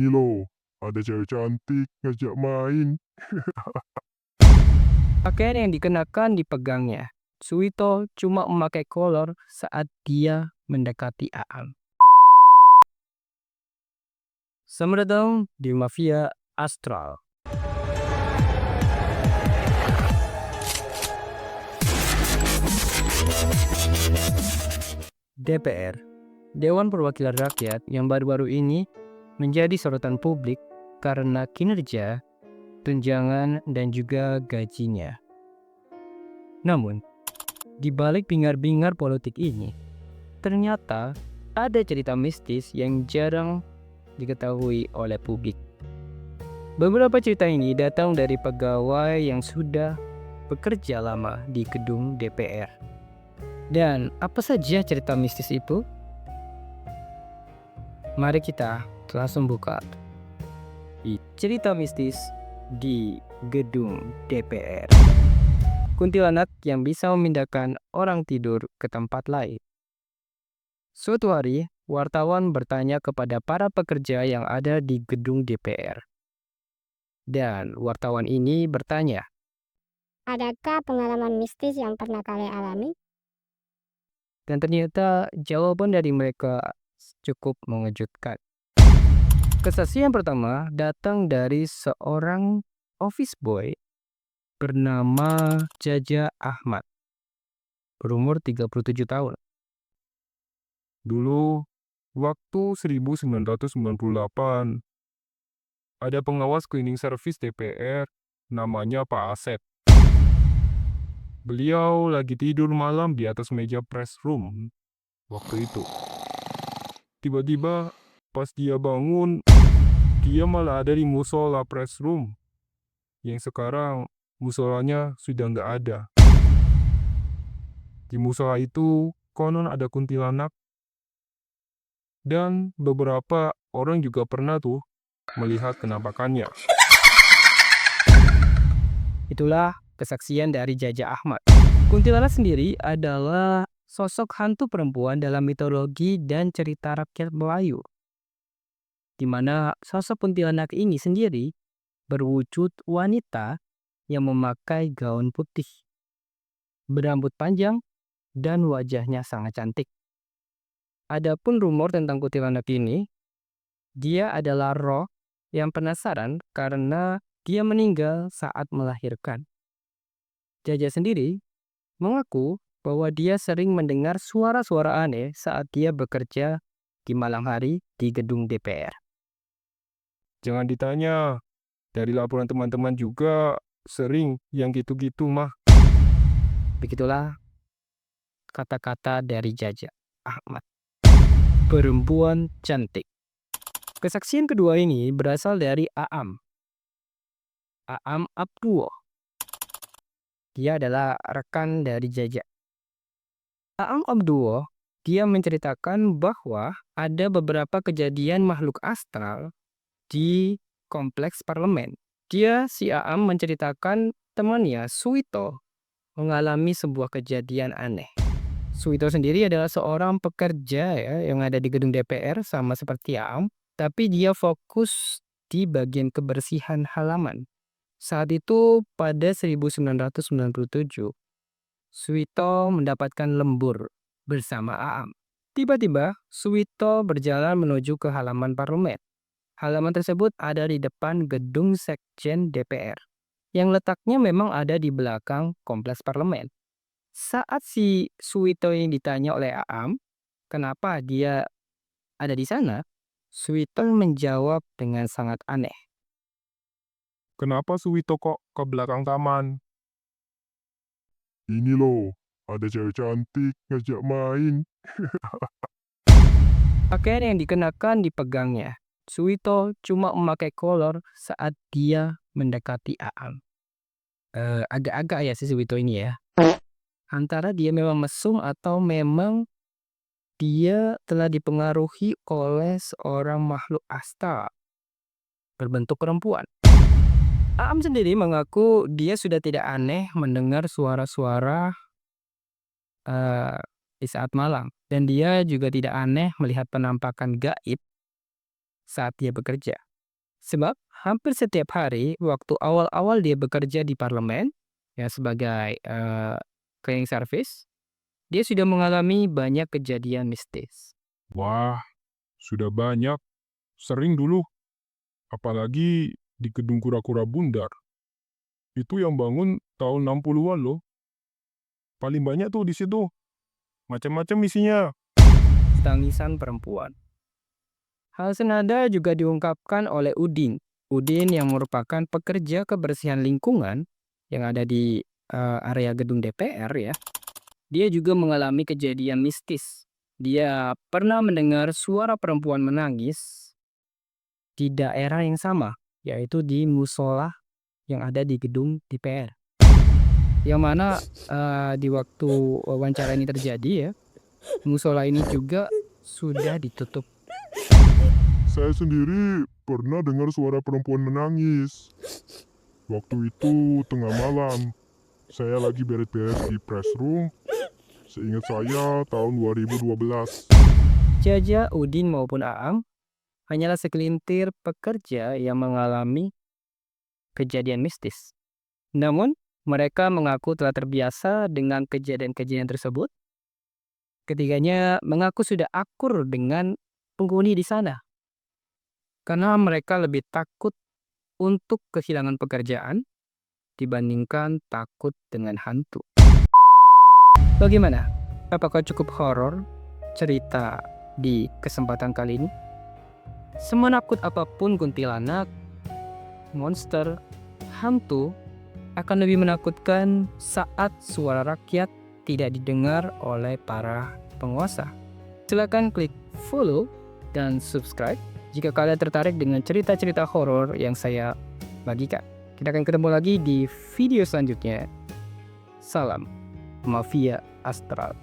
Ini loh, ada cewek cantik ngajak main. Pakaian yang dikenakan dipegangnya. Suito cuma memakai kolor saat dia mendekati Aang. Selamat datang di Mafia Astral. DPR, Dewan Perwakilan Rakyat yang baru-baru ini menjadi sorotan publik karena kinerja, tunjangan, dan juga gajinya. Namun, di balik bingar-bingar politik ini, ternyata ada cerita mistis yang jarang diketahui oleh publik. Beberapa cerita ini datang dari pegawai yang sudah bekerja lama di gedung DPR. Dan apa saja cerita mistis itu? Mari kita langsung buka cerita mistis di gedung DPR. Kuntilanak yang bisa memindahkan orang tidur ke tempat lain. Suatu hari, wartawan bertanya kepada para pekerja yang ada di gedung DPR. Dan wartawan ini bertanya, "Adakah pengalaman mistis yang pernah kalian alami?" dan ternyata jawaban dari mereka cukup mengejutkan. Kesaksian pertama datang dari seorang office boy bernama Jaja Ahmad, berumur 37 tahun. Dulu, waktu 1998, ada pengawas cleaning service DPR, namanya Pak Asep. Beliau lagi tidur malam di atas meja press room waktu itu. Tiba-tiba, pas dia bangun, dia malah ada di musola press room, yang sekarang musolanya sudah nggak ada. Di musola itu, konon ada kuntilanak, dan beberapa orang juga pernah tuh melihat penampakannya. Itulah kesaksian dari Jaja Ahmad. Kuntilanak sendiri adalah sosok hantu perempuan dalam mitologi dan cerita rakyat Melayu, di mana sosok kuntilanak ini sendiri berwujud wanita yang memakai gaun putih, berambut panjang, dan wajahnya sangat cantik. Adapun rumor tentang kuntilanak ini, dia adalah roh yang penasaran karena dia meninggal saat melahirkan. Jaja sendiri mengaku bahwa dia sering mendengar suara-suara aneh saat dia bekerja di malam hari di gedung DPR. Jangan ditanya, dari laporan teman-teman juga sering yang gitu-gitu mah. Begitulah kata-kata dari Jaja Ahmad. Perempuan cantik. Kesaksian kedua ini berasal dari Aam Abduo. Dia adalah rekan dari Jaja. Aam Abduo, dia menceritakan bahwa ada beberapa kejadian makhluk astral di kompleks parlemen. Si Aam menceritakan temannya Suito mengalami sebuah kejadian aneh. Suito sendiri adalah seorang pekerja ya yang ada di gedung DPR sama seperti Aam, tapi dia fokus di bagian kebersihan halaman. Saat itu pada 1997, Suito mendapatkan lembur bersama Aam. Tiba-tiba, Suito berjalan menuju ke halaman parlemen. Halaman tersebut ada di depan gedung Sekjen DPR, yang letaknya memang ada di belakang kompleks parlemen. Saat si Suito yang ditanya oleh Aam, kenapa dia ada di sana, Suito menjawab dengan sangat aneh. Kenapa Suwito kok ke belakang taman? Ini loh, ada cewek cantik ngajak main. Pakaian yang dikenakan dipegangnya. Suito cuma memakai kolor saat dia mendekati Aang. Agak-agak ya si Suito ini ya. Antara dia memang mesum atau memang dia telah dipengaruhi oleh seorang makhluk astral berbentuk perempuan. Aam sendiri mengaku dia sudah tidak aneh mendengar suara-suara di saat malam. Dan dia juga tidak aneh melihat penampakan gaib saat dia bekerja. Sebab hampir setiap hari waktu awal-awal dia bekerja di parlemen ya sebagai cleaning service, dia sudah mengalami banyak kejadian mistis. Wah, sudah banyak. Sering dulu. Apalagi di gedung kura-kura bundar. Itu yang bangun tahun 60-an loh. Paling banyak tuh di situ. Macam-macam isinya. Tangisan perempuan. Hal senada juga diungkapkan oleh Udin. Udin yang merupakan pekerja kebersihan lingkungan yang ada di area gedung DPR ya. Dia juga mengalami kejadian mistis. Dia pernah mendengar suara perempuan menangis di daerah yang sama, yaitu di musola yang ada di gedung DPR. Yang mana di waktu wawancara ini terjadi ya, musola ini juga sudah ditutup. Saya sendiri pernah dengar suara perempuan menangis. Waktu itu tengah malam. Saya lagi beres-beres di press room. Seingat saya tahun 2012. Jaja, Udin maupun Aang hanyalah segelintir pekerja yang mengalami kejadian mistis. Namun, mereka mengaku telah terbiasa dengan kejadian-kejadian tersebut. Ketiganya mengaku sudah akur dengan penghuni di sana. Karena mereka lebih takut untuk kehilangan pekerjaan dibandingkan takut dengan hantu. Bagaimana? Apakah cukup horor cerita di kesempatan kali ini? Semenakut apapun kuntilanak, monster, hantu akan lebih menakutkan saat suara rakyat tidak didengar oleh para penguasa. Silakan klik follow dan subscribe jika kalian tertarik dengan cerita-cerita horor yang saya bagikan. Kita akan ketemu lagi di video selanjutnya. Salam Mafia Astral.